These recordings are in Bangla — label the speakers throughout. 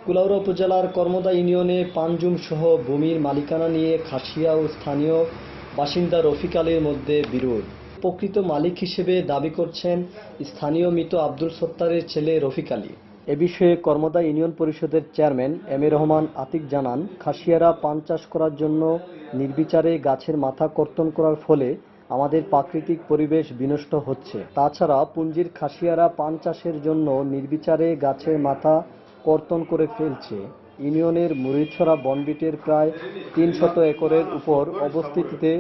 Speaker 1: কুলাউড়া উপজেলার কর্মদা ইউনিয়নে পানজুম সহ ভূমির মালিকানা নিয়ে খাসিয়া ও স্থানীয় বাসিন্দা রফিক আলীর মধ্যে বিরোধ। প্রকৃত মালিক হিসেবে দাবি করছেন স্থানীয় মৃত আব্দুল সত্তারের ছেলে রফিক আলী। এ বিষয়ে কর্মদা ইউনিয়ন পরিষদের chairman M A Rahman Atik জানান, খাসিয়ারা পান চাষ করার জন্য নির্বিচারে গাছের মাথা কর্তন করার ফলে আমাদের প্রাকৃতিক পরিবেশ বিনষ্ট হচ্ছে। তাছাড়া পুঞ্জির খাসিয়ারা পান চাষের জন্য নির্বিচারে গাছের মাথা কর্তন করে ফেলছে। ইউনিয়নের মুড়িছড়া বনবিটের প্রায় ৩০০ একরের উপর অবস্থিতিতে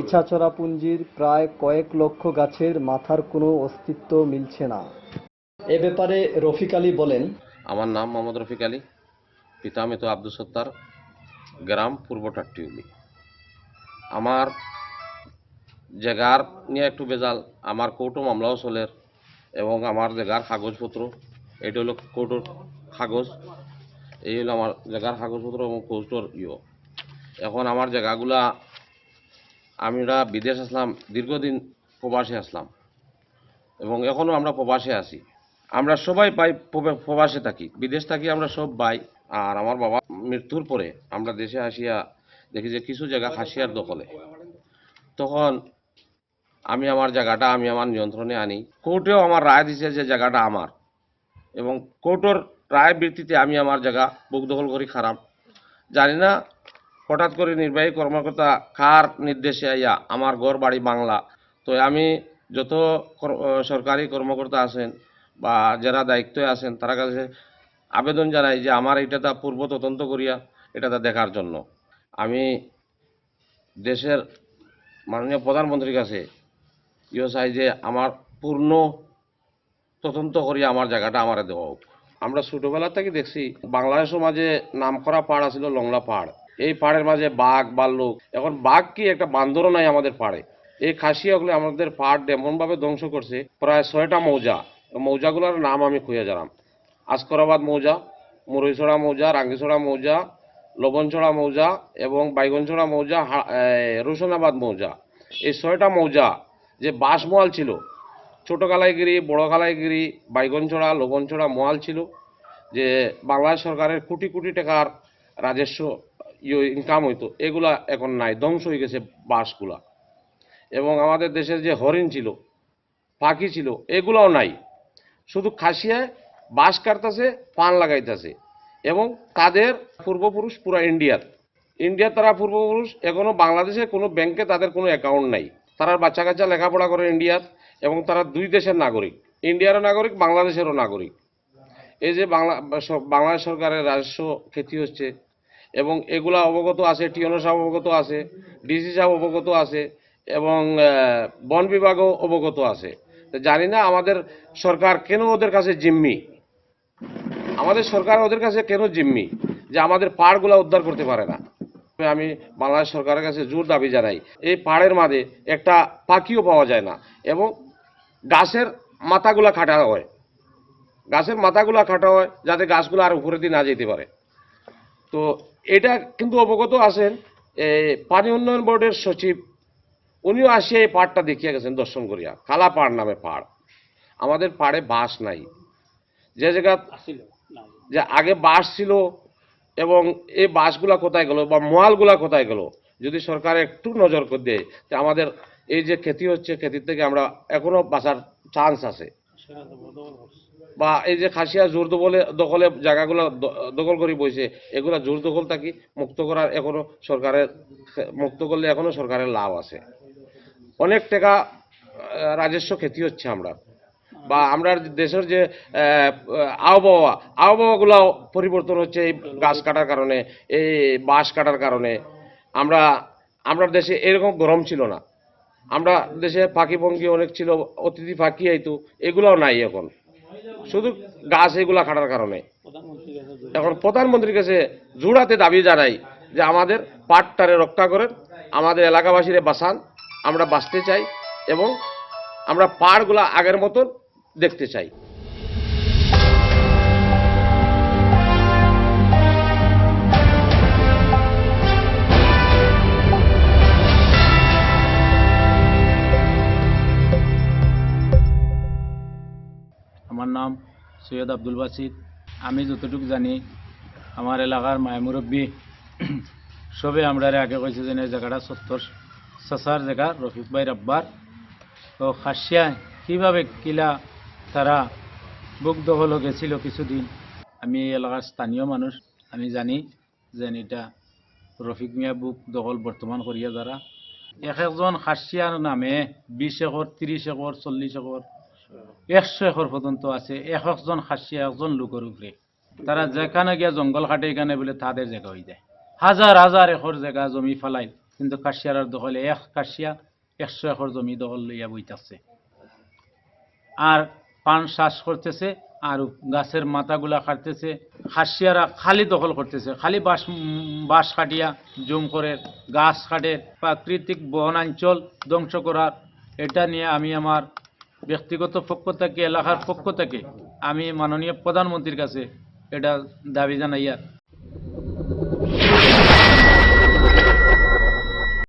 Speaker 1: ইছাছড়া পুঞ্জির প্রায় কয়েক লক্ষ গাছের মাথার কোনো অস্তিত্ব মিলছে না। এ ব্যাপারে রফিক আলী বলেন,
Speaker 2: আমার নাম মোহাম্মদ রফিক আলী, পিতা মৃত আব্দুল সত্তার, গ্রাম পূর্ব টাট্টিউলি। আমার জায়গার নিয়ে একটু বেজাল, আমার কোর্টও মামলাও চলের এবং আমার জায়গার কাগজপত্র, এটা হলো কোর্টের কাগজ, এই হলো আমার জায়গার কাগজপত্র এবং কোর্টের এখন আমার জায়গাগুলা, আমরা বিদেশ আসলাম, দীর্ঘদিন প্রবাসে আসলাম এবং এখনও আমরা প্রবাসে আছি। আমরা সবাই ভাই প্রবাসে থাকি, বিদেশ থাকি, আমরা সব ভাই। আর আমার বাবা মৃত্যুর পরে আমরা দেশে আসিয়া দেখি যে কিছু জায়গা খাসিয়ার দখলে। তখন আমি আমার জায়গাটা আমি আমার নিয়ন্ত্রণে আনি। কোর্টেও আমার রায় দিছে যে জায়গাটা আমার, এবং কোর্টের রায় ভিত্তিতে আমি আমার জায়গা বুক দখল করি খারাপ জানি না। হঠাৎ করে নির্বাহী কর্মকর্তা কার নির্দেশে আইয়া আমার ঘর বাড়ি বাংলা, তো আমি যত সরকারি কর্মকর্তা আছেন বা যারা দায়িত্বে আছেন তার কাছে আবেদন জানাই যে আমার এটা পূর্ব তদন্ত করিয়া এটা দেখার জন্য। আমি দেশের মাননীয় প্রধানমন্ত্রীর কাছে চাই যে আমার পূর্ণ তদন্ত করিয়া আমার জায়গাটা আমারে দেওয়া হোক। আমরা ছোটোবেলা থেকে দেখছি বাংলাদেশের মাঝে নাম করা পাহাড় আছিল লংলা পাহাড়। এই পাহাড়ের মাঝে বাঘ ভাল্লুক, এখন বাঘ কি একটা বান্দরও নাই আমাদের পাহাড়ে। এই খাসিয়াগুলো আমাদের পাহাড় এমনভাবে ধ্বংস করছে, প্রায় 6টা মৌজা, মৌজাগুলোর নাম আমি খুঁজে জানাম। আসকরাবাদ মৌজা, মুরইছড়া মৌজা, রাঙ্গিছড়া মৌজা, লবণছড়া মৌজা এবং বাইগনছড়া মৌজা, রোশনাবাদ মৌজা। এই 6টা মৌজা যে বাঁশমোয়াল ছিল, ছোটো কালাইগিরি, বড় কালাইগিরি, বাইগনছড়া, লবণছড়া মোয়াল ছিল, যে বাংলাদেশ সরকারের কোটি কোটি টাকার রাজস্ব ইনকাম হইতো, এগুলা এখন নাই, ধ্বংস হয়ে গেছে বাঁশগুলা। এবং আমাদের দেশের যে হরিণ ছিল, পাখি ছিল, এগুলাও নাই। শুধু খাসিয়ায় বাঁশ কাটতেছে, পান লাগাইতেছে। এবং তাদের পূর্বপুরুষ পুরা ইন্ডিয়ার তারা পূর্বপুরুষ, এখনো বাংলাদেশে কোনো ব্যাংকে তাদের কোনো অ্যাকাউন্ট নাই। তারা বাচ্চা কাচ্চা লেখাপড়া করে ইন্ডিয়ার, এবং তারা দুই দেশের নাগরিক, ইন্ডিয়ারও নাগরিক, বাংলাদেশেরও নাগরিক। এই যে বাংলাদেশ সরকারের রাজস্ব ক্ষতি হচ্ছে, এবং এগুলা অবগত আছে, টিএনও সাহেব অবগত আছে, ডিসি সাহেব অবগত আছে, এবং বন বিভাগও অবগত আছে। জানি না আমাদের সরকার কেন ওদের কাছে জিম্মি, আমাদের সরকার ওদের কাছে কেন জিম্মি যে আমাদের পাহাড়গুলা উদ্ধার করতে পারে না। আমি বাংলাদেশ সরকারের কাছে জোর দাবি জানাই, এই পাহাড়ের মাঝে একটা পাখিও পাওয়া যায় না, এবং গাছের মাথাগুলা কাটা হয়, গাছের মাথাগুলা কাটা হয় যাতে গাছগুলো আর উপরে দিয়ে না যেতে পারে। তো এটা কিন্তু অবগত আছেন পানি উন্নয়ন বোর্ডের সচিব, উনিও আসিয়া এই পাহাড়টা দেখিয়া গেছেন দর্শন করিয়া। কালা পাহাড় নামে পাহাড়। আমাদের পাহাড়ে বাঁশ নাই, যে জায়গা যে আগে বাঁশ ছিল, এবং এই বাঁশগুলা কোথায় গেল বা মোয়ালগুলা কোথায় গেল, যদি সরকার একটু নজর করে দেয়, যে আমাদের এই যে ক্ষতি হচ্ছে, ক্ষতির থেকে আমরা এখনো বাঁচার চান্স আছে। বা এই যে খাসিয়া জোর দখলে জায়গাগুলো দখল করে বইছে, এগুলা জোর দখল থাকি মুক্ত করার এখনো সরকারের, মুক্ত করলে এখনো সরকারের লাভ আছে। অনেক টাকা রাজস্ব ক্ষতি হচ্ছে আমরা, বা আমরা দেশের যে আবহাওয়াগুলো পরিবর্তন হচ্ছে এই গাছ কাটার কারণে, এই বাঁশ কাটার কারণে। আমরা দেশে এরকম গরম ছিল না, আমরা দেশে পাখি পঙ্খি অনেক ছিল, অতিথি পাখি আইতো, এগুলোও নাই এখন, শুধু গাছ এগুলা কাটার কারণে। এখন প্রধানমন্ত্রীর কাছে জোড়াতে দাবি জানাই যে আমাদের পাটটারে রক্ষা করেন, আমাদের এলাকাবাসীরে বাঁচান, আমরা বাঁচতে চাই, এবং আমরা পাহাড়গুলা আগের মতন দেখতে চাই।
Speaker 3: আমার নাম সৈয়দ আব্দুল বাসিদ। আমি যতটুকু জানি আমার এলাকার মায় মুরব্বী সবে আমরা আগে কইছে যে এই জায়গাটা সত্তর চাচার জায়গা রফিক ভাই রাব্বার তো খাসিয়া কীভাবে কিলা তারা বুক দখল গেছিল কিছুদিন। আমি এই এলাকার স্থানীয় মানুষ, আমি জানি যে এটা রফিক মিয়া বুক দখল বর্তমান করিয়া যারা এক একজন খাসিয়ার নামে 20 একর 30 একর 40 একর 100 একর পর্যন্ত আছে। এক একজন খাসিয়া একজন লোকের উপরে তারা যেখানে গিয়া জঙ্গল কাটে এখানে বলে তাদের জায়গা হয়ে যায়। হাজার হাজার একর জায়গা জমি ফেলাই কিন্তু কাশিয়ার দখলে এক কাশিয়া 100 একর জমি দখল লইয়া বইতাছে আর পান চাষ করতেছে আর গাছের মাথাগুলা কাটতেছে। খাসিয়ারা খালি দখল করতেছে, খালি বাঁশ কাটিয়া জুম করে গাছ কাটে, প্রাকৃতিক বনাঞ্চল ধ্বংস করার। এটা নিয়ে আমি আমার ব্যক্তিগত পক্ষ থেকে এলাকার পক্ষ থেকে আমি মাননীয় প্রধানমন্ত্রীর কাছে এটা দাবি জানাইয়া